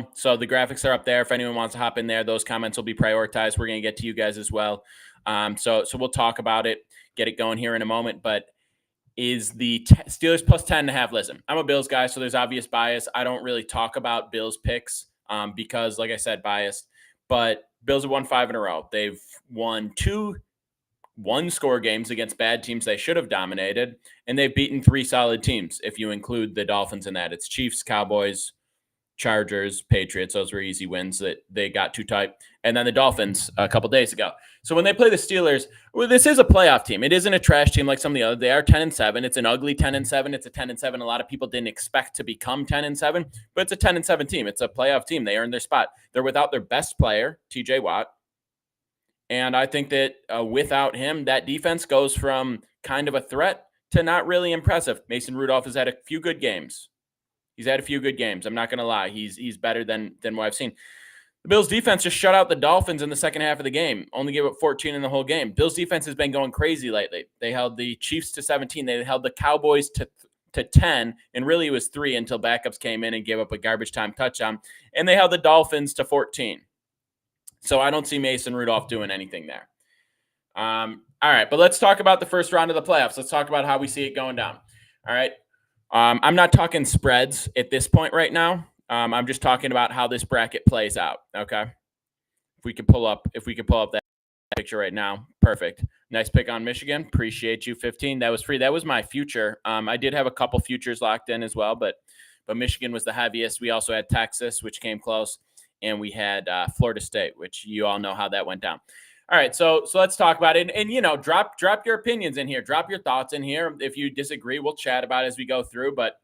now. So the graphics are up there. If anyone wants to hop in there, those comments will be prioritized. We're going to get to you guys as well. So we'll talk about it, get it going here in a moment. But is the Steelers plus 10.5? Listen, I'm a Bills guy, so there's obvious bias. I don't really talk about Bills picks because, like I said, biased. But Bills have won 5 in a row. They've won 2 one-score games against bad teams they should have dominated, and they've beaten 3 solid teams if you include the Dolphins in that. It's Chiefs, Cowboys, Chargers, Patriots. Those were easy wins that they got too tight. And then the Dolphins a couple days ago. So when they play the Steelers, well, this is a playoff team. It isn't a trash team like some of the others. They are 10-7. It's an ugly 10-7. It's a 10-7. A lot of people didn't expect to become 10-7, but it's a 10-7 team. It's a playoff team. They earned their spot. They're without their best player, TJ Watt. And I think that without him, that defense goes from kind of a threat to not really impressive. Mason Rudolph has had a few good games. He's had a few good games. I'm not going to lie. He's better than what I've seen. The Bills defense just shut out the Dolphins in the second half of the game. Only gave up 14 in the whole game. Bills defense has been going crazy lately. They held the Chiefs to 17. They held the Cowboys to 10, and really it was 3 until backups came in and gave up a garbage time touchdown. And they held the Dolphins to 14. So I don't see Mason Rudolph doing anything there. All right, but let's talk about the first round of the playoffs. Let's talk about how we see it going down. All right. I'm not talking spreads at this point right now. I'm just talking about how this bracket plays out. Okay. If we could pull up that picture right now. Perfect. Nice pick on Michigan. Appreciate you. 15. That was free. That was my future. I did have a couple futures locked in as well, but Michigan was the heaviest. We also had Texas, which came close, and we had Florida State, which you all know how that went down. All right, so let's talk about it, and drop your opinions in here, drop your thoughts in here. If you disagree, we'll chat about it as we go through. But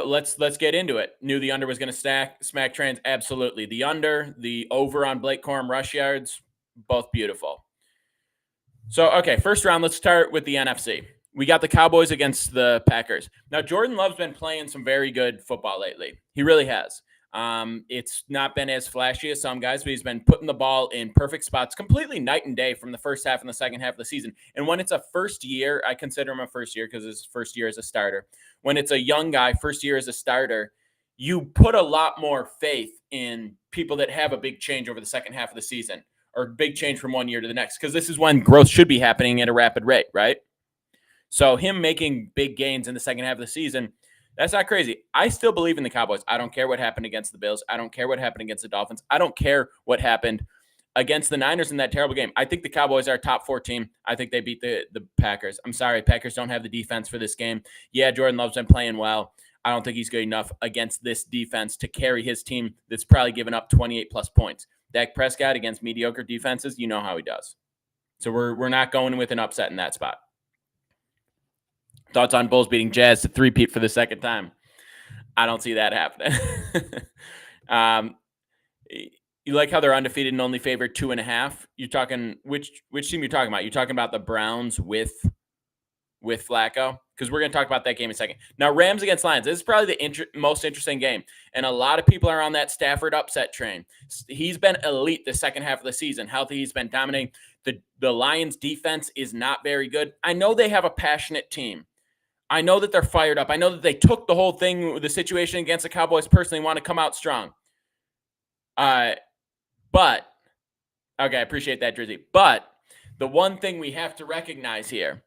let's get into it. Knew the under was going to smack trains, absolutely. The under, the over on Blake Corum rush yards, both beautiful. So okay, first round. Let's start with the NFC. We got the Cowboys against the Packers. Now Jordan Love's been playing some very good football lately. He really has. It's not been as flashy as some guys, but he's been putting the ball in perfect spots, completely night and day from the first half and the second half of the season. And when it's a first year, I consider him a first year because it's first year as a starter. When it's a young guy, first year as a starter, you put a lot more faith in people that have a big change over the second half of the season or big change from one year to the next, because this is when growth should be happening at a rapid rate, right? So him making big gains in the second half of the season, that's not crazy. I still believe in the Cowboys. I don't care what happened against the Bills. I don't care what happened against the Dolphins. I don't care what happened against the Niners in that terrible game. I think the Cowboys are a top 4 team. I think they beat the Packers. I'm sorry, Packers don't have the defense for this game. Yeah, Jordan Love's been playing well. I don't think he's good enough against this defense to carry his team that's probably given up 28-plus points. Dak Prescott against mediocre defenses, you know how he does. So we're not going with an upset in that spot. Thoughts on Bulls beating Jazz to 3-peat for the second time? I don't see that happening. You like how they're undefeated and only favored 2.5? You're talking which team you're talking about? You're talking about the Browns with Flacco? Because we're going to talk about that game in a second. Now, Rams against Lions. This is probably the most interesting game. And a lot of people are on that Stafford upset train. He's been elite the second half of the season. Healthy, he's been dominating. The Lions defense is not very good. I know they have a passionate team. I know that they're fired up. I know that they took the whole thing, the situation against the Cowboys personally, want to come out strong. But, okay, I appreciate that, Drizzy. But the one thing we have to recognize here,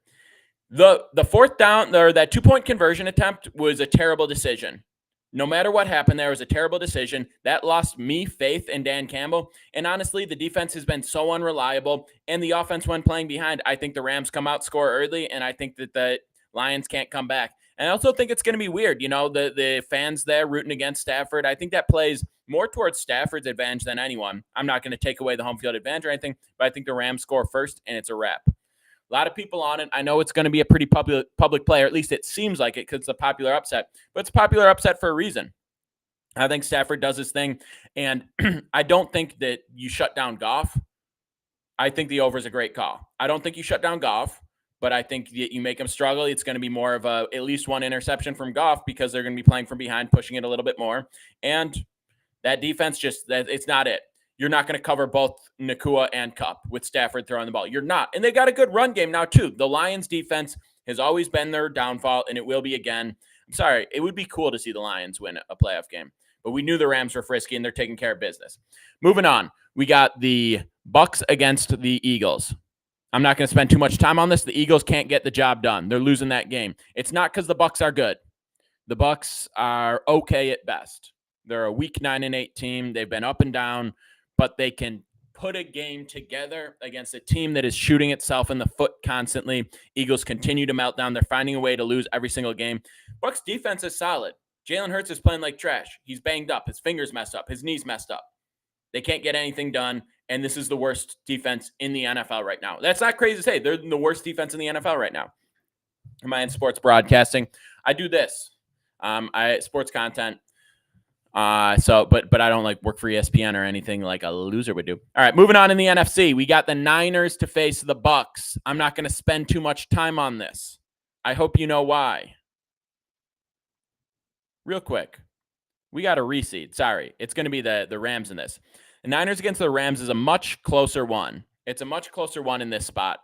the fourth down, or that 2-point conversion attempt was a terrible decision. No matter what happened, there was a terrible decision. That lost me faith in Dan Campbell. And honestly, the defense has been so unreliable. And the offense, when playing behind, I think the Rams come out, score early, and I think that the Lions can't come back. And I also think it's going to be weird. The fans there rooting against Stafford. I think that plays more towards Stafford's advantage than anyone. I'm not going to take away the home field advantage or anything, but I think the Rams score first, and it's a wrap. A lot of people on it. I know it's going to be a pretty public play, or at least it seems like it because it's a popular upset. But it's a popular upset for a reason. I think Stafford does his thing, and I don't think that you shut down Goff. I think the over is a great call. I don't think you shut down Goff. But I think you make them struggle. It's going to be more of at least one interception from Goff because they're going to be playing from behind, pushing it a little bit more. And that defense it's not it. You're not going to cover both Nacua and Kupp with Stafford throwing the ball. You're not. And they got a good run game now, too. The Lions defense has always been their downfall, and it will be again. I'm sorry. It would be cool to see the Lions win a playoff game, but we knew the Rams were frisky and they're taking care of business. Moving on, we got the Bucs against the Eagles. I'm not going to spend too much time on this. The Eagles can't get the job done. They're losing that game. It's not because the Bucs are good. The Bucs are okay at best. They're a week 9-8 team. They've been up and down, but they can put a game together against a team that is shooting itself in the foot constantly. Eagles continue to melt down. They're finding a way to lose every single game. Bucs defense is solid. Jalen Hurts is playing like trash. He's banged up. His fingers messed up. His knees messed up. They can't get anything done, and this is the worst defense in the NFL right now. That's not crazy to say. They're the worst defense in the NFL right now. Am I in sports broadcasting? I do this. I sports content. But I don't like work for ESPN or anything like a loser would do. All right, moving on in the NFC, we got the Niners to face the Bucs. I'm not going to spend too much time on this. I hope you know why. Real quick, we got a reseed. Sorry, it's going to be the Rams in this. The Niners against the Rams is a much closer one. It's a much closer one in this spot.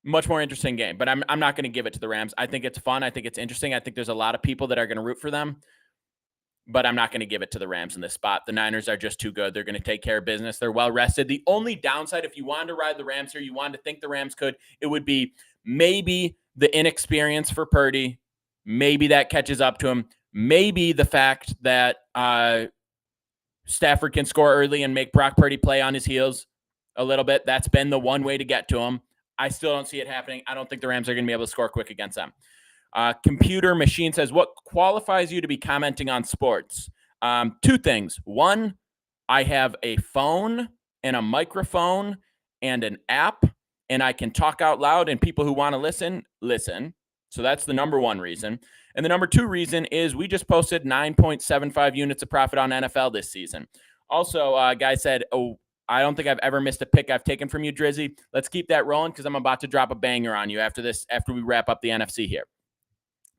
Much more interesting game, but I'm not going to give it to the Rams. I think it's fun. I think it's interesting. I think there's a lot of people that are going to root for them, but I'm not going to give it to the Rams in this spot. The Niners are just too good. They're going to take care of business. They're well rested. The only downside, if you wanted to ride the Rams here, you wanted to think the Rams could, it would be maybe the inexperience for Purdy. Maybe that catches up to him. Maybe the fact that Stafford can score early and make Brock Purdy play on his heels a little bit. That's been the one way to get to him. I still don't see it happening. I don't think the Rams are going to be able to score quick against them. Computer Machine says, what qualifies you to be commenting on sports? Two things. One, I have a phone and a microphone and an app, and I can talk out loud, and people who want to listen. So that's the number one reason. And the number two reason is we just posted 9.75 units of profit on NFL this season. Also, guy said, I don't think I've ever missed a pick I've taken from you, Drizzy. Let's keep that rolling because I'm about to drop a banger on you after we wrap up the NFC here.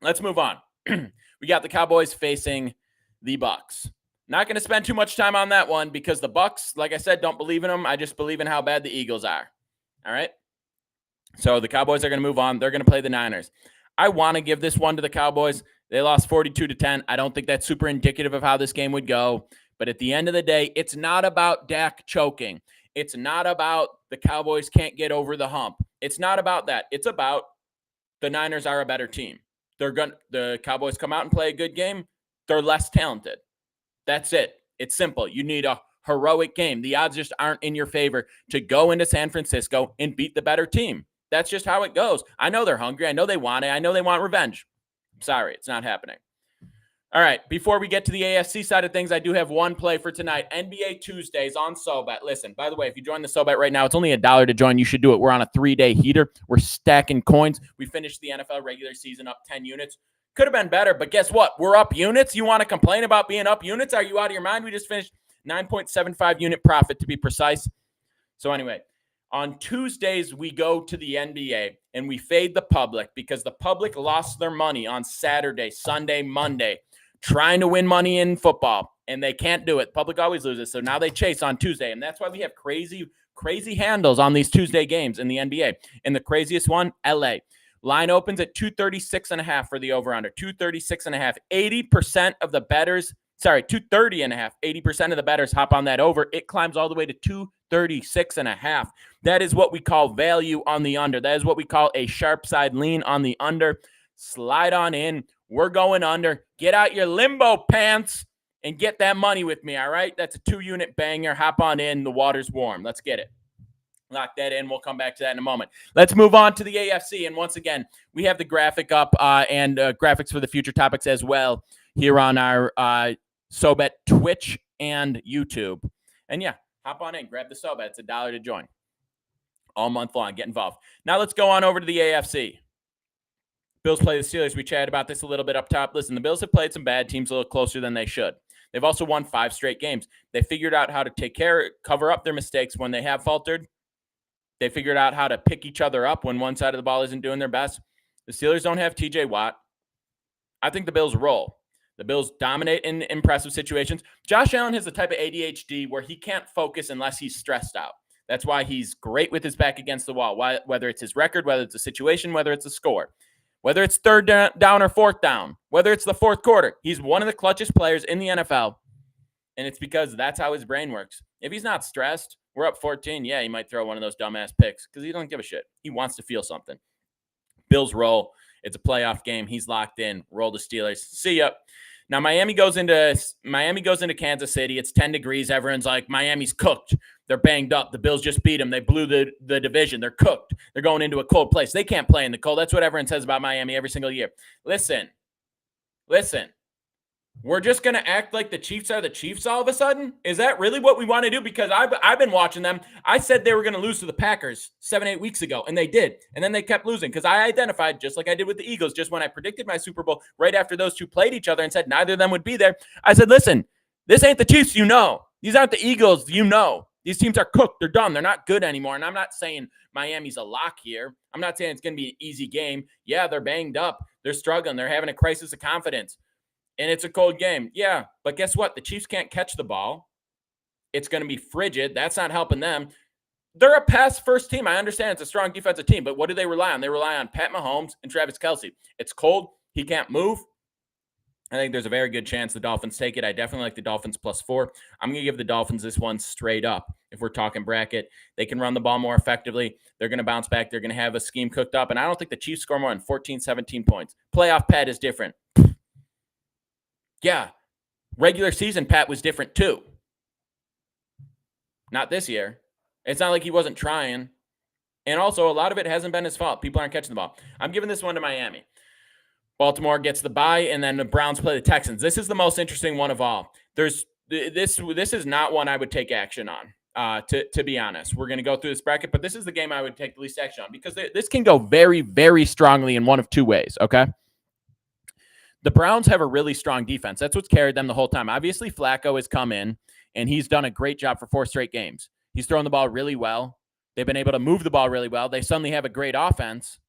Let's move on. We got the Cowboys facing the Bucs. Not going to spend too much time on that one because the Bucs, like I said, don't believe in them. I just believe in how bad the Eagles are. All right? So the Cowboys are going to move on. They're going to play the Niners. I want to give this one to the Cowboys. They lost 42-10. I don't think that's super indicative of how this game would go. But at the end of the day, it's not about Dak choking. It's not about the Cowboys can't get over the hump. It's not about that. It's about the Niners are a better team. The Cowboys come out and play a good game. They're less talented. That's it. It's simple. You need a heroic game. The odds just aren't in your favor to go into San Francisco and beat the better team. That's just how it goes. I know they're hungry. I know they want it. I know they want revenge. I'm sorry, it's not happening. All right, before we get to the AFC side of things, I do have one play for tonight. NBA Tuesdays on SoBet. Listen, by the way, if you join the SoBet right now, it's only $1 to join. You should do it. We're on a 3-day heater. We're stacking coins. We finished the NFL regular season up 10 units. Could have been better, but guess what? We're up units. You want to complain about being up units? Are you out of your mind? We just finished 9.75 unit profit to be precise. So anyway, on Tuesdays, we go to the NBA and we fade the public because the public lost their money on Saturday, Sunday, Monday, trying to win money in football, and they can't do it. Public always loses, so now they chase on Tuesday, and that's why we have crazy handles on these Tuesday games in the NBA. And the craziest one, LA. Line opens at 236.5 for the over-under, 236.5. 80% of the bettors, 230.5. 80% of the bettors hop on that over. It climbs all the way to 236.5. That is what we call value on the under. That is what we call a sharp side lean on the under. Slide on in. We're going under. Get out your limbo pants and get that money with me, all right? That's a 2-unit banger. Hop on in. The water's warm. Let's get it. Lock that in. We'll come back to that in a moment. Let's move on to the AFC. And once again, we have the graphic up and graphics for the future topics as well here on our SoBet Twitch and YouTube. And yeah, hop on in. Grab the SoBet. It's $1 to join. All month long. Get involved. Now let's go on over to the AFC. Bills play the Steelers. We chatted about this a little bit up top. Listen, the Bills have played some bad teams a little closer than they should. They've also won 5 straight games. They figured out how to cover up their mistakes when they have faltered. They figured out how to pick each other up when one side of the ball isn't doing their best. The Steelers don't have TJ Watt. I think the Bills roll. The Bills dominate in impressive situations. Josh Allen has the type of ADHD where he can't focus unless he's stressed out. That's why he's great with his back against the wall, whether it's his record, whether it's a situation, whether it's a score. whether it's third down or fourth down, whether it's the fourth quarter. He's one of the clutchest players in the NFL, and it's because that's how his brain works. If he's not stressed, we're up 14. Yeah, he might throw one of those dumbass picks because he doesn't give a shit. He wants to feel something. Bills roll. It's a playoff game. He's locked in. Roll the Steelers. See ya. Now Miami goes into Kansas City. It's 10 degrees. Everyone's like, Miami's cooked. They're banged up. The Bills just beat them. They blew the division. They're cooked. They're going into a cold place. They can't play in the cold. That's what everyone says about Miami every single year. Listen. We're just going to act like the Chiefs are the Chiefs all of a sudden? Is that really what we want to do? Because I've been watching them. I said they were going to lose to the Packers 7-8 weeks ago, and they did. And then they kept losing because I identified, just like I did with the Eagles, just when I predicted my Super Bowl right after those two played each other and said neither of them would be there. I said, listen, this ain't the Chiefs, you know. These aren't the Eagles, you know. These teams are cooked. They're done. They're not good anymore. And I'm not saying Miami's a lock here. I'm not saying it's going to be an easy game. Yeah, they're banged up. They're struggling. They're having a crisis of confidence. And it's a cold game. Yeah, but guess what? The Chiefs can't catch the ball. It's going to be frigid. That's not helping them. They're a pass-first team. I understand it's a strong defensive team, but what do they rely on? They rely on Pat Mahomes and Travis Kelce. It's cold. He can't move. I think there's a very good chance the Dolphins take it. I definitely like the Dolphins +4. I'm going to give the Dolphins this one straight up. If we're talking bracket, they can run the ball more effectively. They're going to bounce back. They're going to have a scheme cooked up, and I don't think the Chiefs score more than 14, 17 points. Playoff Pat is different. Yeah, regular season Pat was different too. Not this year. It's not like he wasn't trying. And also, a lot of it hasn't been his fault. People aren't catching the ball. I'm giving this one to Miami. Baltimore gets the bye, and then the Browns play the Texans. This is the most interesting one of all. This is not one I would take action on, to be honest. We're going to go through this bracket, but this is the game I would take the least action on because this can go very, very strongly in one of two ways, okay? The Browns have a really strong defense. That's what's carried them the whole time. Obviously, Flacco has come in, and he's done a great job for 4 straight games. He's thrown the ball really well. They've been able to move the ball really well. They suddenly have a great offense,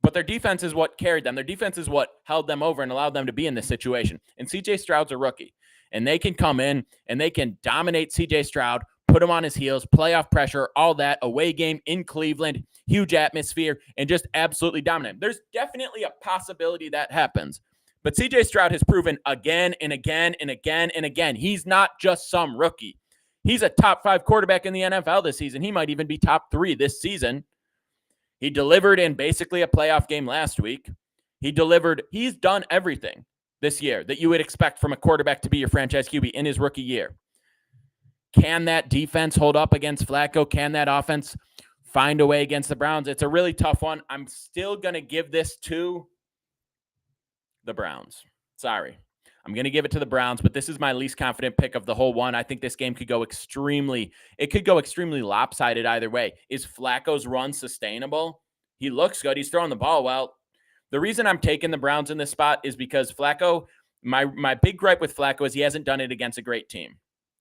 but their defense is what carried them. Their defense is what held them over and allowed them to be in this situation. And C.J. Stroud's a rookie, and they can come in, and they can dominate C.J. Stroud, put him on his heels, playoff pressure, all that, away game in Cleveland, huge atmosphere, and just absolutely dominate. There's definitely a possibility that happens. But C.J. Stroud has proven again and again and again and again, he's not just some rookie. He's a top 5 quarterback in the NFL this season. He might even be top 3 this season. He delivered in basically a playoff game last week. He's done everything this year that you would expect from a quarterback to be your franchise QB in his rookie year. Can that defense hold up against Flacco? Can that offense find a way against the Browns? It's a really tough one. I'm still going to give this to the Browns. Sorry. I'm going to give it to the Browns, but this is my least confident pick of the whole one. I think this game could go extremely lopsided either way. Is Flacco's run sustainable? He looks good. He's throwing the ball well. The reason I'm taking the Browns in this spot is because Flacco, my big gripe with Flacco is he hasn't done it against a great team.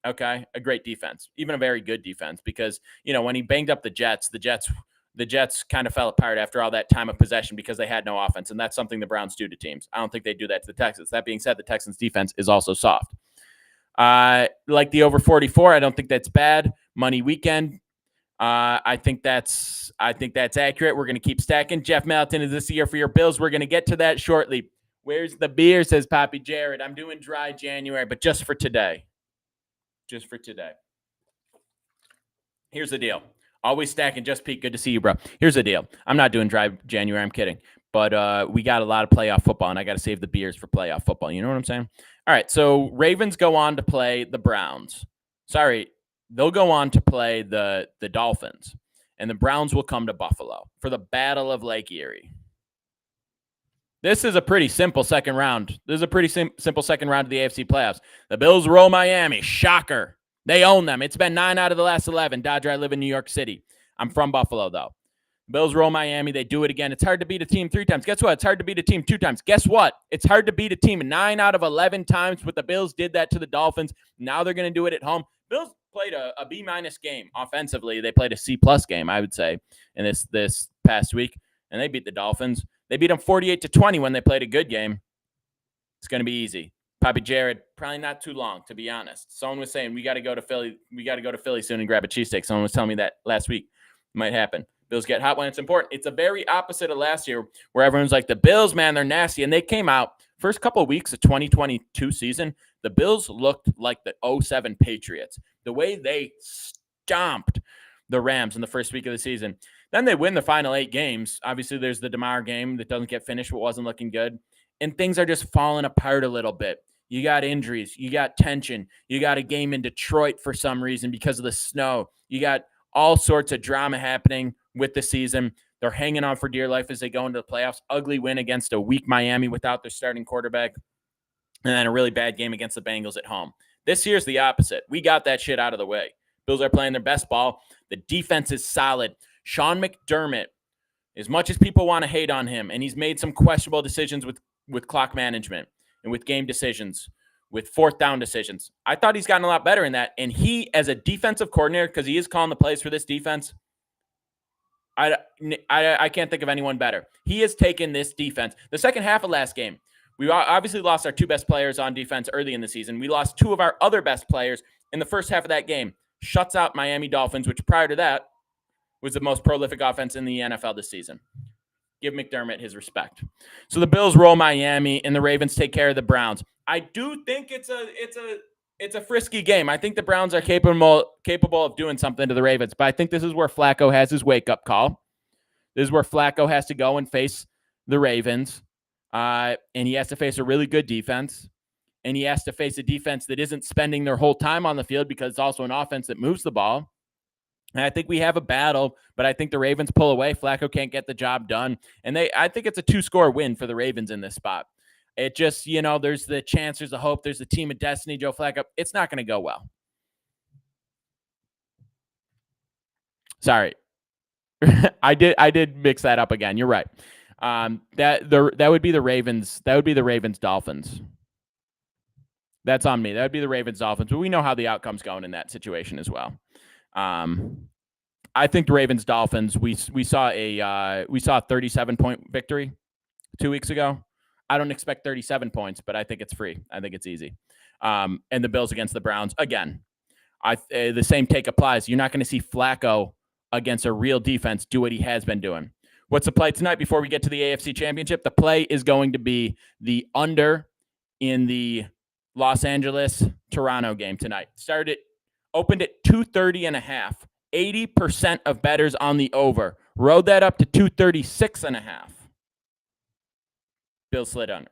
Okay? A great defense, even a very good defense, because, when he banged up the Jets kind of fell apart after all that time of possession because they had no offense, and that's something the Browns do to teams. I don't think they do that to the Texans. That being said, the Texans' defense is also soft. Like the over 44, I don't think that's bad. Money weekend, I think that's accurate. We're going to keep stacking. Jeff Melton is this year for your Bills. We're going to get to that shortly. Where's the beer, says Papi Jared. I'm doing dry January, but just for today. Here's the deal. Always stacking. Just Pete, good to see you, bro. Here's the deal. I'm not doing dry January. I'm kidding. But we got a lot of playoff football, and I got to save the beers for playoff football. You know what I'm saying? All right, so Ravens go on to play the Browns. Sorry, they'll go on to play the Dolphins, and the Browns will come to Buffalo for the Battle of Lake Erie. This is a pretty simple second round. Simple second round of the AFC playoffs. The Bills roll Miami. Shocker. They own them. It's been 9 out of the last 11. Dodger, I live in New York City. I'm from Buffalo, though. Bills roll Miami. They do it again. It's hard to beat a team 3 times. Guess what? It's hard to beat a team 2 times. Guess what? It's hard to beat a team 9 out of 11 times, but the Bills did that to the Dolphins. Now they're going to do it at home. Bills played a B- game offensively. They played a C+ game, I would say, in this past week, and they beat the Dolphins. They beat them 48-20 when they played a good game. It's going to be easy. Papi Jared, probably not too long, to be honest. Someone was saying we got to go to Philly. We got to go to Philly soon and grab a cheesesteak. Someone was telling me that last week. It might happen. Bills get hot when it's important. It's a very opposite of last year where everyone's like, the Bills, man, they're nasty. And they came out first couple of weeks of 2022 season. The Bills looked like the 07 Patriots. The way they stomped the Rams in the first week of the season. Then they win the final 8 games. Obviously, there's the DeMar game that doesn't get finished, but wasn't looking good. And things are just falling apart a little bit. You got injuries. You got tension. You got a game in Detroit for some reason because of the snow. You got all sorts of drama happening with the season. They're hanging on for dear life as they go into the playoffs. Ugly win against a weak Miami without their starting quarterback. And then a really bad game against the Bengals at home. This year's the opposite. We got that shit out of the way. Bills are playing their best ball. The defense is solid. Sean McDermott, as much as people want to hate on him, and he's made some questionable decisions with clock management and with game decisions, with fourth down decisions. I thought he's gotten a lot better in that. And he, as a defensive coordinator, because he is calling the plays for this defense, I can't think of anyone better. He has taken this defense. The second half of last game, we obviously lost our 2 best players on defense early in the season. We lost 2 of our other best players in the first half of that game. Shuts out Miami Dolphins, which prior to that was the most prolific offense in the NFL this season. Give McDermott his respect. So the Bills roll Miami, and the Ravens take care of the Browns. I do think it's a frisky game. I think the Browns are capable of doing something to the Ravens, but I think this is where Flacco has his wake-up call. This is where Flacco has to go and face the Ravens, and he has to face a really good defense, and he has to face a defense that isn't spending their whole time on the field because it's also an offense that moves the ball. And I think we have a battle, but I think the Ravens pull away. Flacco can't get the job done, and I think it's a 2-score win for the Ravens in this spot. It just, there's the chance, there's the hope, there's the team of destiny, Joe Flacco. It's not going to go well. Sorry. I did mix that up again. You're right. That would be the Ravens. That would be the Ravens Dolphins. That's on me. That would be the Ravens Dolphins, but we know how the outcome's going in that situation as well. I think the Ravens Dolphins, we saw a 37-point victory 2 weeks ago. I don't expect 37 points, but I think it's free. I think it's easy. And the Bills against the Browns, again, the same take applies. You're not going to see Flacco against a real defense do what he has been doing. What's the play tonight before we get to the AFC Championship? The play is going to be the under in the Los Angeles-Toronto game tonight. Opened at 230.5. 80% of bettors on the over. Rode that up to 236.5. Bills slid under.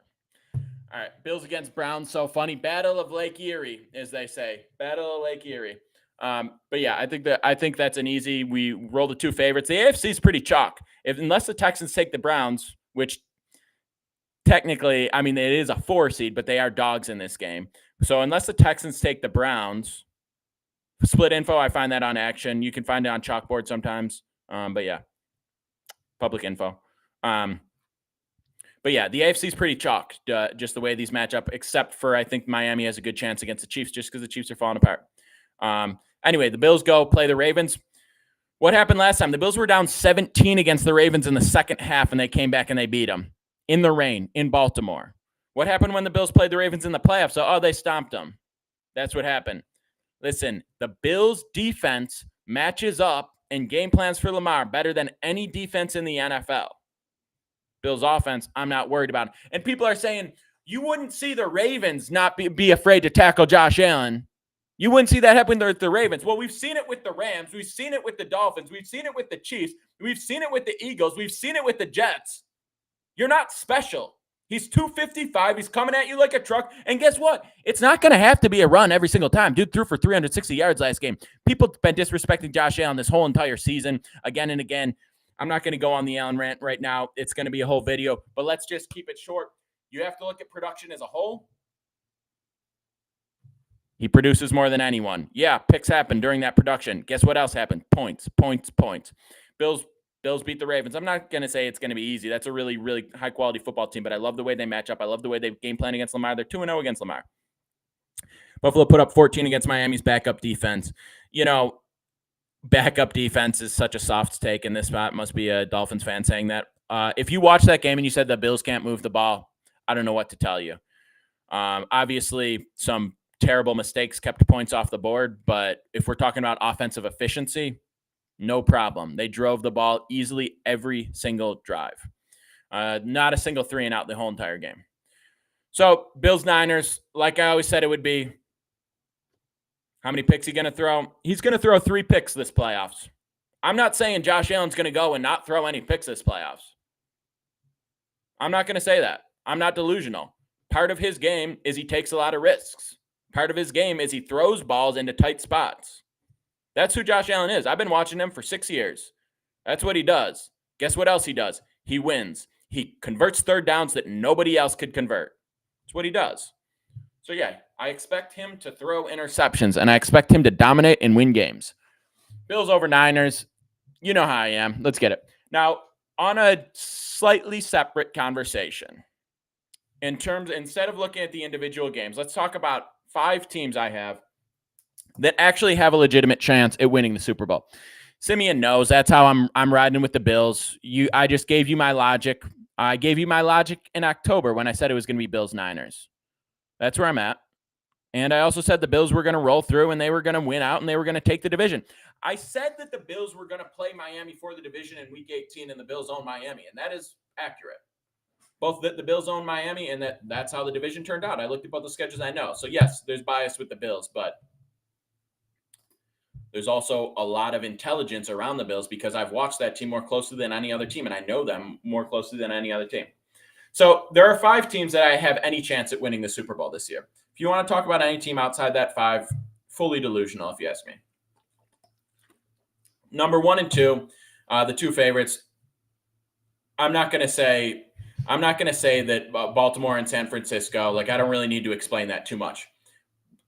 All right, Bills against Browns. So funny. Battle of Lake Erie, as they say. Battle of Lake Erie. But yeah, I think that's an easy. We roll the 2 favorites. The AFC is pretty chalk. Unless the Texans take the Browns, which technically, I mean, it is a 4 seed, but they are dogs in this game. So unless the Texans take the Browns, split info, I find that on Action. You can find it on Chalkboard sometimes. But yeah, public info. But yeah, the AFC is pretty chalk, just the way these match up, except for I think Miami has a good chance against the Chiefs just because the Chiefs are falling apart. Anyway, the Bills go play the Ravens. What happened last time? The Bills were down 17 against the Ravens in the second half, and they came back and they beat them in the rain in Baltimore. What happened when the Bills played the Ravens in the playoffs? Oh, they stomped them. That's what happened. Listen, the Bills' defense matches up and game plans for Lamar better than any defense in the NFL. Bills' offense, I'm not worried about. And people are saying, you wouldn't see the Ravens not be afraid to tackle Josh Allen. You wouldn't see that happen with the Ravens. Well, we've seen it with the Rams. We've seen it with the Dolphins. We've seen it with the Chiefs. We've seen it with the Eagles. We've seen it with the Jets. You're not special. He's 255. He's coming at you like a truck. And guess what? It's not going to have to be a run every single time. Dude threw for 360 yards last game. People have been disrespecting Josh Allen this whole entire season again and again. I'm not going to go on the Allen rant right now. It's going to be a whole video. But let's just keep it short. You have to look at production as a whole. He produces more than anyone. Yeah, picks happen during that production. Guess what else happened? Points. Bills beat the Ravens. I'm not going to say it's going to be easy. That's a really, really high-quality football team, but I love the way they match up. I love the way they game plan against Lamar. They're 2-0 against Lamar. Buffalo put up 14 against Miami's backup defense. Backup defense is such a soft take in this spot. Must be a Dolphins fan saying that. If you watch that game and you said the Bills can't move the ball, I don't know what to tell you. Obviously, some terrible mistakes kept points off the board, but if we're talking about offensive efficiency, No problem. They drove the ball easily every single drive. Not a single 3 and out the whole entire game. So, Bills-Niners, like I always said it would be. How many picks he going to throw? He's going to throw 3 picks this playoffs. I'm not saying Josh Allen's going to go and not throw any picks this playoffs. I'm not going to say that. I'm not delusional. Part of his game is he takes a lot of risks. Part of his game is he throws balls into tight spots. That's who Josh Allen is. I've been watching him for 6 years. That's what he does. Guess what else he does? He wins. He converts third downs that nobody else could convert. That's what he does. So, yeah, I expect him to throw interceptions, and I expect him to dominate and win games. Bills over Niners. You know how I am. Let's get it. Now, on a slightly separate conversation, instead of looking at the individual games, let's talk about 5 teams I have that actually have a legitimate chance at winning the Super Bowl. Simeon knows that's how I'm riding with the Bills. I just gave you my logic. I gave you my logic in October when I said it was going to be Bills-Niners. That's where I'm at. And I also said the Bills were going to roll through and they were going to win out and they were going to take the division. I said that the Bills were going to play Miami for the division in Week 18 and the Bills own Miami, and that is accurate. Both the Bills own Miami and that's how the division turned out. I looked at both the schedules, I know. So, yes, there's bias with the Bills, but there's also a lot of intelligence around the Bills because I've watched that team more closely than any other team, and I know them more closely than any other team. So there are 5 teams that I have any chance at winning the Super Bowl this year. If you want to talk about any team outside that 5, fully delusional, if you ask me. Number 1 and 2, the 2 favorites. I'm not going to say that Baltimore and San Francisco. Like, I don't really need to explain that too much.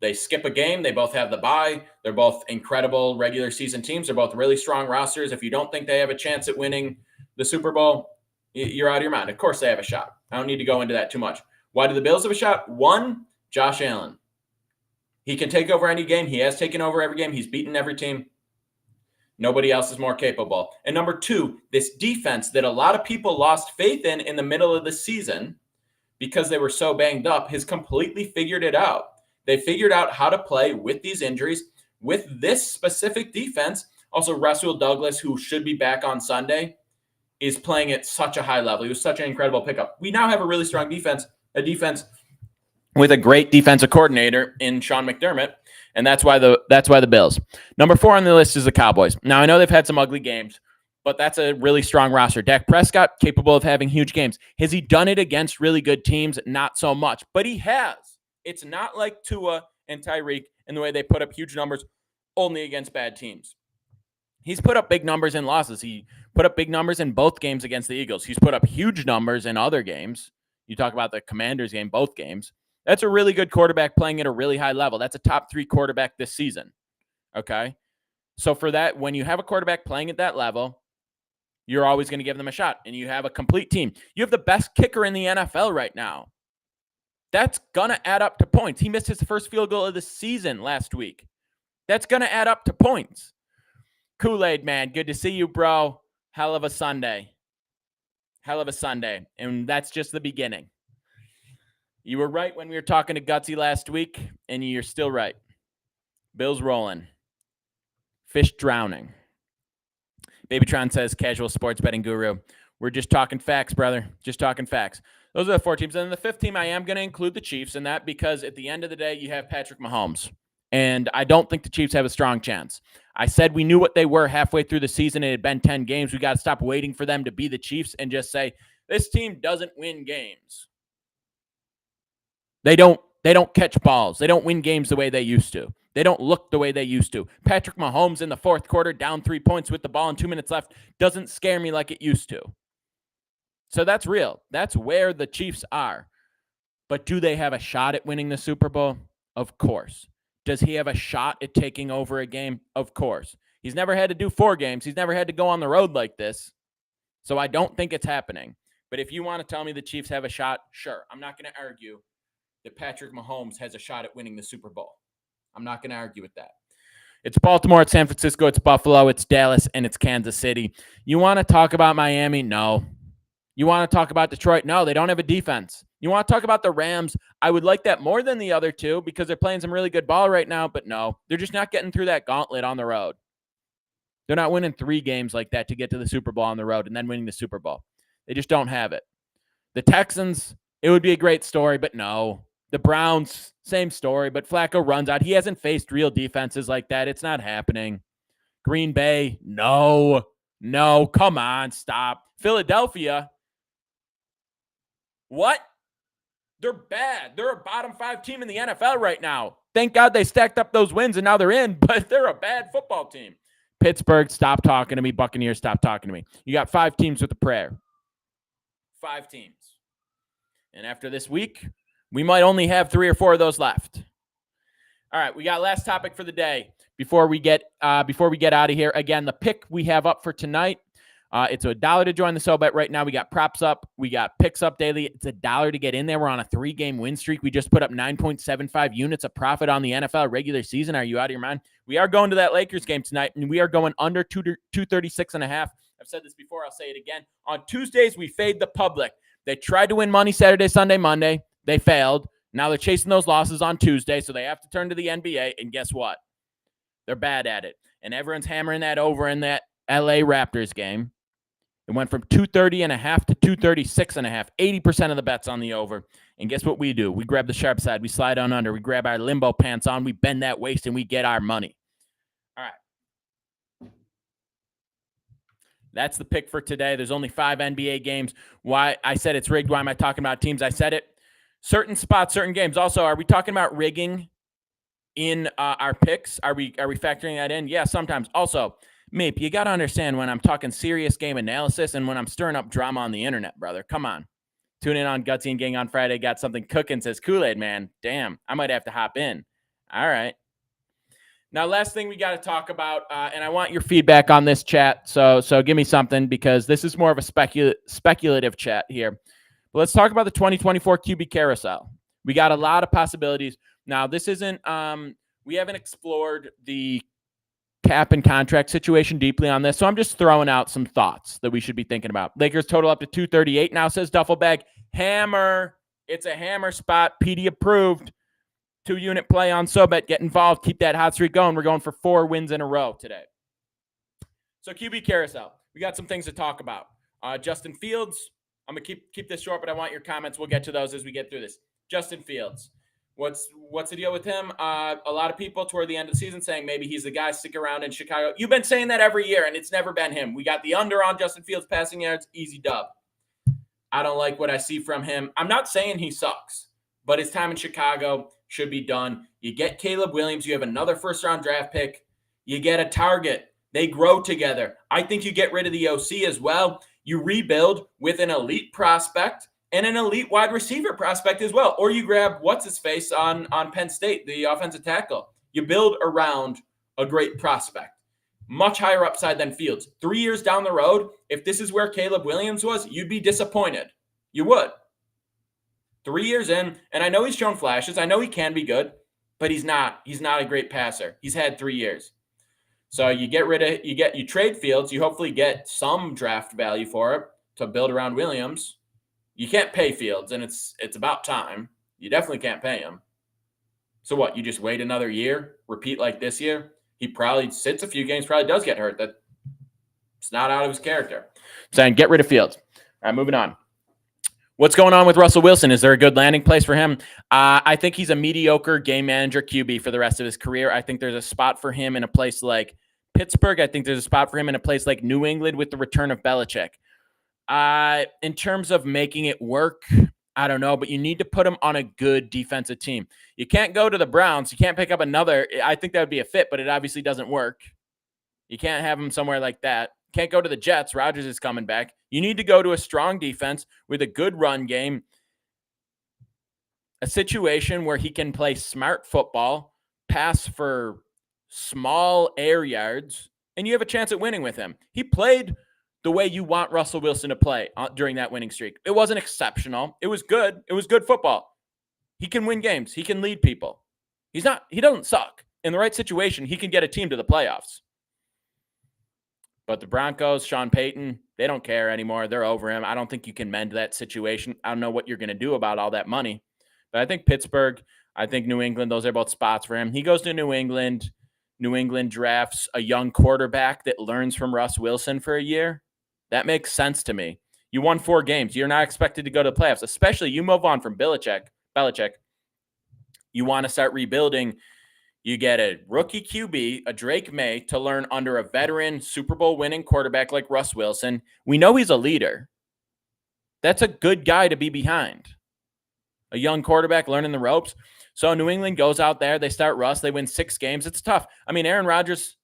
They skip a game. They both have the bye. They're both incredible regular season teams. They're both really strong rosters. If you don't think they have a chance at winning the Super Bowl, you're out of your mind. Of course they have a shot. I don't need to go into that too much. Why do the Bills have a shot? 1, Josh Allen. He can take over any game. He has taken over every game. He's beaten every team. Nobody else is more capable. And number 2, this defense that a lot of people lost faith in the middle of the season because they were so banged up has completely figured it out. They figured out how to play with these injuries, with this specific defense. Also, Rasul Douglas, who should be back on Sunday, is playing at such a high level. He was such an incredible pickup. We now have a really strong defense, a defense with a great defensive coordinator in Sean McDermott, and that's why the Bills. Number 4 on the list is the Cowboys. Now, I know they've had some ugly games, but that's a really strong roster. Dak Prescott, capable of having huge games. Has he done it against really good teams? Not so much, but he has. It's not like Tua and Tyreek in the way they put up huge numbers only against bad teams. He's put up big numbers in losses. He put up big numbers in both games against the Eagles. He's put up huge numbers in other games. You talk about the Commanders game, both games. That's a really good quarterback playing at a really high level. That's a top 3 quarterback this season. Okay? So for that, when you have a quarterback playing at that level, you're always going to give them a shot. And you have a complete team. You have the best kicker in the NFL right now. That's going to add up to points. He missed his first field goal of the season last week. That's going to add up to points. Kool-Aid, man, good to see you, bro. Hell of a Sunday. Hell of a Sunday. And that's just the beginning. You were right when we were talking to Gutsy last week, and you're still right. Bills rolling. Fish drowning. Babytron says, casual sports betting guru. We're just talking facts, brother. Just talking facts. Those are the 4 teams. And then the 5th team, I am going to include the Chiefs in that because at the end of the day, you have Patrick Mahomes. And I don't think the Chiefs have a strong chance. I said we knew what they were halfway through the season. It had been 10 games. We got to stop waiting for them to be the Chiefs and just say, this team doesn't win games. They don't catch balls. They don't win games the way they used to. They don't look the way they used to. Patrick Mahomes in the 4th quarter, down 3 points with the ball and 2 minutes left, doesn't scare me like it used to. So that's real. That's where the Chiefs are. But do they have a shot at winning the Super Bowl? Of course. Does he have a shot at taking over a game? Of course. He's never had to do 4 games. He's never had to go on the road like this. So I don't think it's happening. But if you want to tell me the Chiefs have a shot, sure. I'm not going to argue that Patrick Mahomes has a shot at winning the Super Bowl. I'm not going to argue with that. It's Baltimore, it's San Francisco, it's Buffalo, it's Dallas, and it's Kansas City. You want to talk about Miami? No. You want to talk about Detroit? No, they don't have a defense. You want to talk about the Rams? I would like that more than the other 2 because they're playing some really good ball right now, but no, they're just not getting through that gauntlet on the road. They're not winning 3 games like that to get to the Super Bowl on the road and then winning the Super Bowl. They just don't have it. The Texans, it would be a great story, but no. The Browns, same story, but Flacco runs out. He hasn't faced real defenses like that. It's not happening. Green Bay, no. Come on, stop. Philadelphia, what? They're bad. They're a bottom 5 team in the NFL right now. Thank God they stacked up those wins and now they're in, but they're a bad football team. Pittsburgh, stop talking to me. Buccaneers, stop talking to me. You got 5 teams with a prayer. 5 teams. And after this week, we might only have 3 or 4 of those left. All right, we got last topic for the day before we get out of here. Again, the pick we have up for tonight, it's $1 to join the SoBet right now. We got props up. We got picks up daily. It's $1 to get in there. We're on a 3-game win streak. We just put up 9.75 units of profit on the NFL regular season. Are you out of your mind? We are going to that Lakers game tonight, and we are going under 236.5. I've said this before. I'll say it again. On Tuesdays, we fade the public. They tried to win money Saturday, Sunday, Monday. They failed. Now they're chasing those losses on Tuesday, so they have to turn to the NBA, and guess what? They're bad at it. And everyone's hammering that over in that LA Raptors game. It went from 230.5 to 236.5. 80% of the bets on the over. And guess what we do? We grab the sharp side. We slide on under. We grab our limbo pants on. We bend that waist, and we get our money. All right. That's the pick for today. There's only 5 NBA games. Why I said it's rigged. Why am I talking about teams? I said it. Certain spots, certain games. Also, are we talking about rigging in our picks? Are we factoring that in? Yeah, sometimes. Also, Meep, you got to understand when I'm talking serious game analysis and when I'm stirring up drama on the internet, brother. Come on. Tune in on Gutsy and Gang on Friday. Got something cooking, says Kool-Aid, man. Damn, I might have to hop in. All right. Now, last thing we got to talk about, and I want your feedback on this chat. So give me something because this is more of a speculative chat here. But let's talk about the 2024 QB carousel. We got a lot of possibilities. Now, this isn't, we haven't explored the cap and contract situation deeply on this. So I'm just throwing out some thoughts that we should be thinking about. Lakers total up to 238 now, says Duffelbag. Hammer. It's a hammer spot. PD approved. 2-unit play on SoBet. Get involved. Keep that hot streak going. We're going for 4 wins in a row today. So QB carousel. We got some things to talk about. Justin Fields. I'm going to keep this short, but I want your comments. We'll get to those as we get through this. Justin Fields. What's the deal with him? A lot of people toward the end of the season saying maybe he's the guy, stick around in Chicago. You've been saying that every year, and it's never been him. We got the under on Justin Fields passing yards. Easy dub. I don't like what I see from him. I'm not saying he sucks, but his time in Chicago should be done. You get Caleb Williams. You have another first-round draft pick. You get a target. They grow together. I think you get rid of the OC as well. You rebuild with an elite prospect and an elite wide receiver prospect as well. Or you grab what's-his-face on Penn State, the offensive tackle. You build around a great prospect. Much higher upside than Fields. 3 years down the road, if this is where Caleb Williams was, you'd be disappointed. You would. 3 years in, and I know he's shown flashes. I know he can be good, but he's not. He's not a great passer. He's had 3 years. So you trade Fields. You hopefully get some draft value for it to build around Williams. You can't pay Fields, and it's about time. You definitely can't pay him. So what? You just wait another year, repeat like this year? He probably sits a few games, probably does get hurt. It's not out of his character. Saying get rid of Fields. All right, moving on. What's going on with Russell Wilson? Is there a good landing place for him? I think he's a mediocre game manager QB for the rest of his career. I think there's a spot for him in a place like Pittsburgh. I think there's a spot for him in a place like New England with the return of Belichick. In terms of making it work, I don't know, but you need to put him on a good defensive team. You can't go to the Browns. You can't pick up another. I think that would be a fit, but it obviously doesn't work. You can't have him somewhere like that. Can't go to the Jets. Rodgers is coming back. You need to go to a strong defense with a good run game, a situation where he can play smart football, pass for small air yards, and you have a chance at winning with him. He played the way you want Russell Wilson to play during that winning streak. It wasn't exceptional. It was good. It was good football. He can win games. He can lead people. He doesn't suck. In the right situation, he can get a team to the playoffs. But the Broncos, Sean Payton, they don't care anymore. They're over him. I don't think you can mend that situation. I don't know what you're going to do about all that money. But I think Pittsburgh, I think New England, those are both spots for him. He goes to New England. New England drafts a young quarterback that learns from Russ Wilson for a year. That makes sense to me. You won 4 games. You're not expected to go to the playoffs, especially you move on from Belichick. You want to start rebuilding. You get a rookie QB, a Drake May, to learn under a veteran Super Bowl winning quarterback like Russ Wilson. We know he's a leader. That's a good guy to be behind. A young quarterback learning the ropes. So New England goes out there. They start Russ. They win 6 games. It's tough. I mean, Aaron Rodgers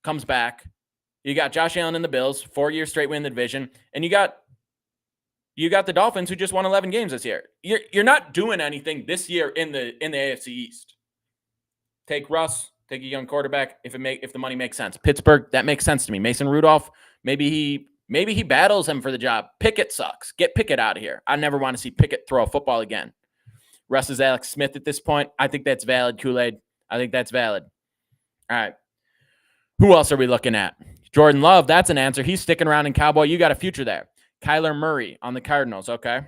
comes back. You got Josh Allen in the Bills, 4 years straight win the division. And you got the Dolphins, who just won 11 games this year. You're not doing anything this year in the AFC East. Take Russ, take a young quarterback if the money makes sense. Pittsburgh, that makes sense to me. Mason Rudolph, maybe he battles him for the job. Pickett sucks. Get Pickett out of here. I never want to see Pickett throw a football again. Russ is Alex Smith at this point. I think that's valid, Kool-Aid. I think that's valid. All right. Who else are we looking at? Jordan Love, that's an answer. He's sticking around in Cowboy. You got a future there. Kyler Murray on the Cardinals, okay?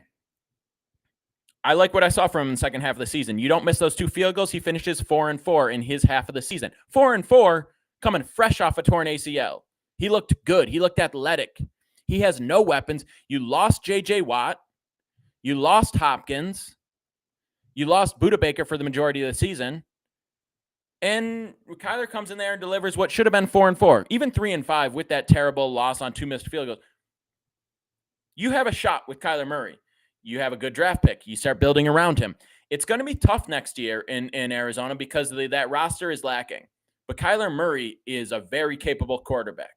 I like what I saw from him in the second half of the season. You don't miss those 2 field goals. He finishes 4-4 in his half of the season. 4-4 coming fresh off a torn ACL. He looked good. He looked athletic. He has no weapons. You lost J.J. Watt. You lost Hopkins. You lost Budda Baker for the majority of the season. And Kyler comes in there and delivers what should have been 4-4, even 3-5 with that terrible loss on 2 missed field goals. You have a shot with Kyler Murray. You have a good draft pick. You start building around him. It's going to be tough next year in Arizona because that roster is lacking. But Kyler Murray is a very capable quarterback.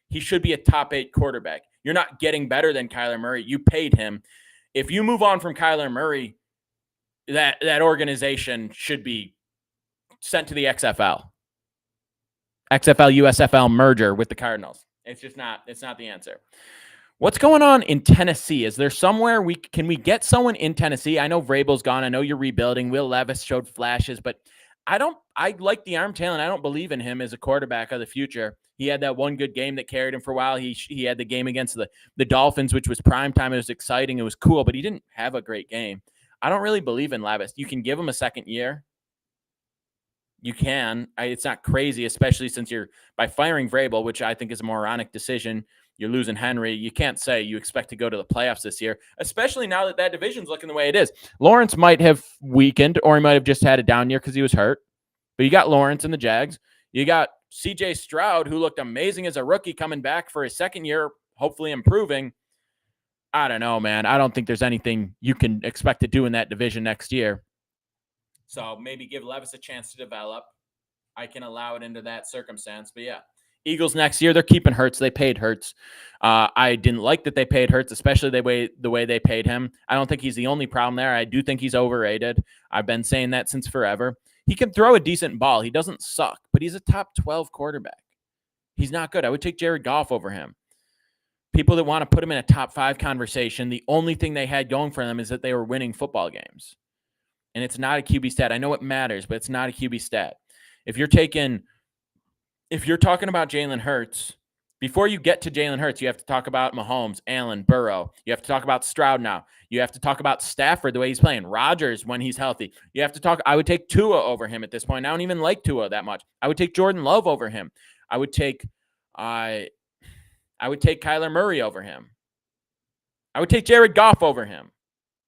He should be a top 8 quarterback. You're not getting better than Kyler Murray. You paid him. If you move on from Kyler Murray, that organization should be sent to the XFL. XFL USFL merger with the Cardinals. It's not the answer. What's going on in Tennessee? Is there somewhere can we get someone in Tennessee? I know Vrabel's gone. I know you're rebuilding. Will Levis showed flashes, but I like the arm talent. I don't believe in him as a quarterback of the future. He had that one good game that carried him for a while. He had the game against the Dolphins, which was primetime. It was exciting. It was cool, but he didn't have a great game. I don't really believe in Levis. You can give him a second year. You can. It's not crazy, especially since by firing Vrabel, which I think is a moronic decision. You're losing Henry. You can't say you expect to go to the playoffs this year, especially now that division's looking the way it is. Lawrence might have weakened, or he might have just had a down year because he was hurt. But you got Lawrence and the Jags. You got C.J. Stroud, who looked amazing as a rookie, coming back for his second year, hopefully improving. I don't know, man. I don't think there's anything you can expect to do in that division next year. So maybe give Levis a chance to develop. I can allow it into that circumstance. But yeah, Eagles next year, they're keeping Hurts. They paid Hurts. I didn't like that they paid Hurts, especially the way they paid him. I don't think he's the only problem there. I do think he's overrated. I've been saying that since forever. He can throw a decent ball. He doesn't suck, but he's a top 12 quarterback. He's not good. I would take Jared Goff over him. People that want to put him in a top 5 conversation, the only thing they had going for them is that they were winning football games. And it's not a QB stat. I know it matters, but it's not a QB stat. If you're talking about Jalen Hurts, before you get to Jalen Hurts, you have to talk about Mahomes, Allen, Burrow. You have to talk about Stroud now. You have to talk about Stafford, the way he's playing. Rodgers, when he's healthy. I would take Tua over him at this point. I don't even like Tua that much. I would take Jordan Love over him. I would take Kyler Murray over him. I would take Jared Goff over him.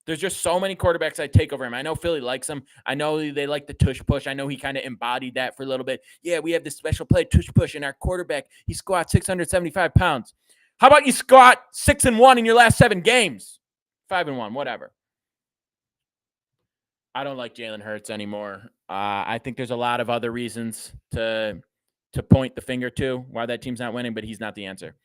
There's just so many quarterbacks I'd take over him. I know Philly likes him. I know they like the tush push. I know he kind of embodied that for a little bit. Yeah, we have this special play, tush push, and our quarterback, he squats 675 pounds. How about you squat 6-1 in your last 7 games? 5-1, whatever. I don't like Jalen Hurts anymore. I think there's a lot of other reasons to point the finger to why that team's not winning, but he's not the answer.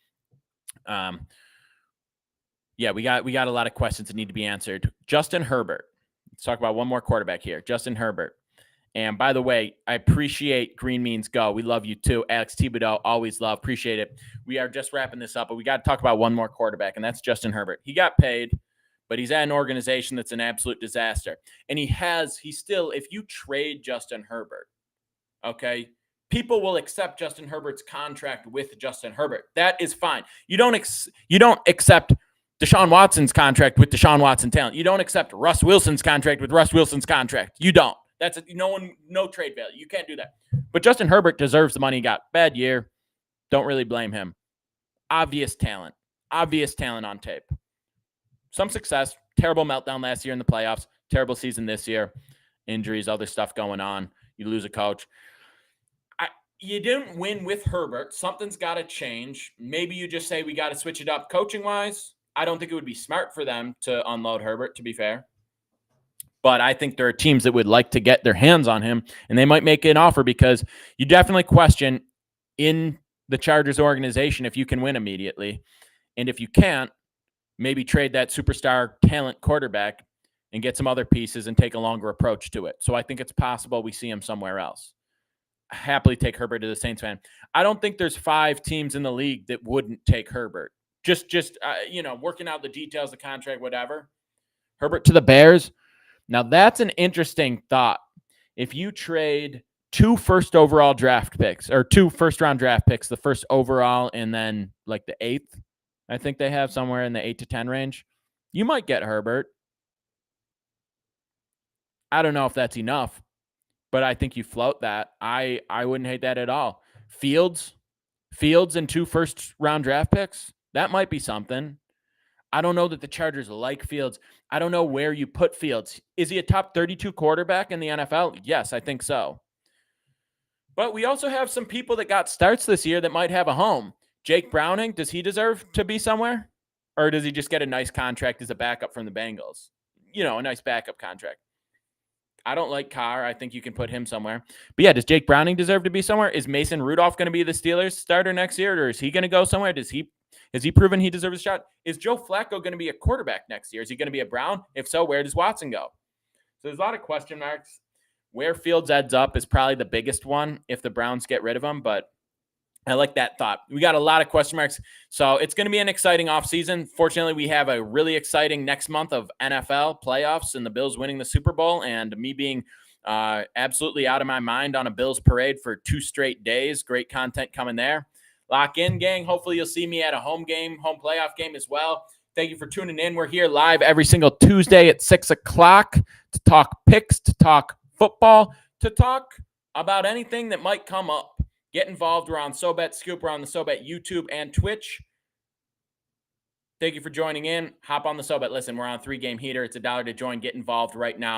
Yeah, we got a lot of questions that need to be answered. Justin Herbert. Let's talk about one more quarterback here. Justin Herbert. And by the way, I appreciate Green Means Go. We love you too. Alex Thibodeau, always love. Appreciate it. We are just wrapping this up, but we got to talk about one more quarterback, and that's Justin Herbert. He got paid, but he's at an organization that's an absolute disaster. And he's still, if you trade Justin Herbert, okay, people will accept Justin Herbert's contract with Justin Herbert. That is fine. You don't accept Deshaun Watson's contract with Deshaun Watson talent. You don't accept Russ Wilson's contract with Russ Wilson's contract. You don't. That's no trade value. You can't do that. But Justin Herbert deserves the money he got. Bad year. Don't really blame him. Obvious talent on tape. Some success. Terrible meltdown last year in the playoffs. Terrible season this year. Injuries, other stuff going on. You lose a coach. You didn't win with Herbert. Something's got to change. Maybe you just say we got to switch it up coaching-wise. I don't think it would be smart for them to unload Herbert, to be fair. But I think there are teams that would like to get their hands on him, and they might make an offer because you definitely question in the Chargers organization if you can win immediately. And if you can't, maybe trade that superstar talent quarterback and get some other pieces and take a longer approach to it. So I think it's possible we see him somewhere else. Happily take Herbert to the Saints fan. I don't think there's 5 teams in the league that wouldn't take Herbert. Just working out the details, the contract, whatever. Herbert to the Bears. Now that's an interesting thought. If you trade 2 first overall draft picks or 2 first round draft picks, the first overall and then like the 8th, I think they have somewhere in the 8 to 10 range, you might get Herbert. I don't know if that's enough, but I think you float that. I wouldn't hate that at all. Fields and 2 first round draft picks, that might be something. I don't know that the Chargers like Fields. I don't know where you put Fields. Is he a top 32 quarterback in the NFL? Yes, I think so. But we also have some people that got starts this year that might have a home. Jake Browning, does he deserve to be somewhere? Or does he just get a nice contract as a backup from the Bengals? A nice backup contract. I don't like Carr. I think you can put him somewhere. But yeah, does Jake Browning deserve to be somewhere? Is Mason Rudolph going to be the Steelers starter next year? Or is he going to go somewhere? Has he proven he deserves a shot? Is Joe Flacco going to be a quarterback next year? Is he going to be a Brown? If so, where does Watson go? So there's a lot of question marks. Where Fields ends up is probably the biggest one if the Browns get rid of him. But I like that thought. We got a lot of question marks. So it's going to be an exciting offseason. Fortunately, we have a really exciting next month of NFL playoffs and the Bills winning the Super Bowl and me being absolutely out of my mind on a Bills parade for 2 straight days. Great content coming there. Lock in, gang. Hopefully you'll see me at a home playoff game as well. Thank you for tuning in. We're here live every single Tuesday at 6 o'clock to talk picks, to talk football, to talk about anything that might come up. Get involved. We're on SoBet Scoop. We're on the SoBet YouTube and Twitch. Thank you for joining in. Hop on the SoBet. Listen, we're on a 3-game heater. It's $1 to join. Get involved right now.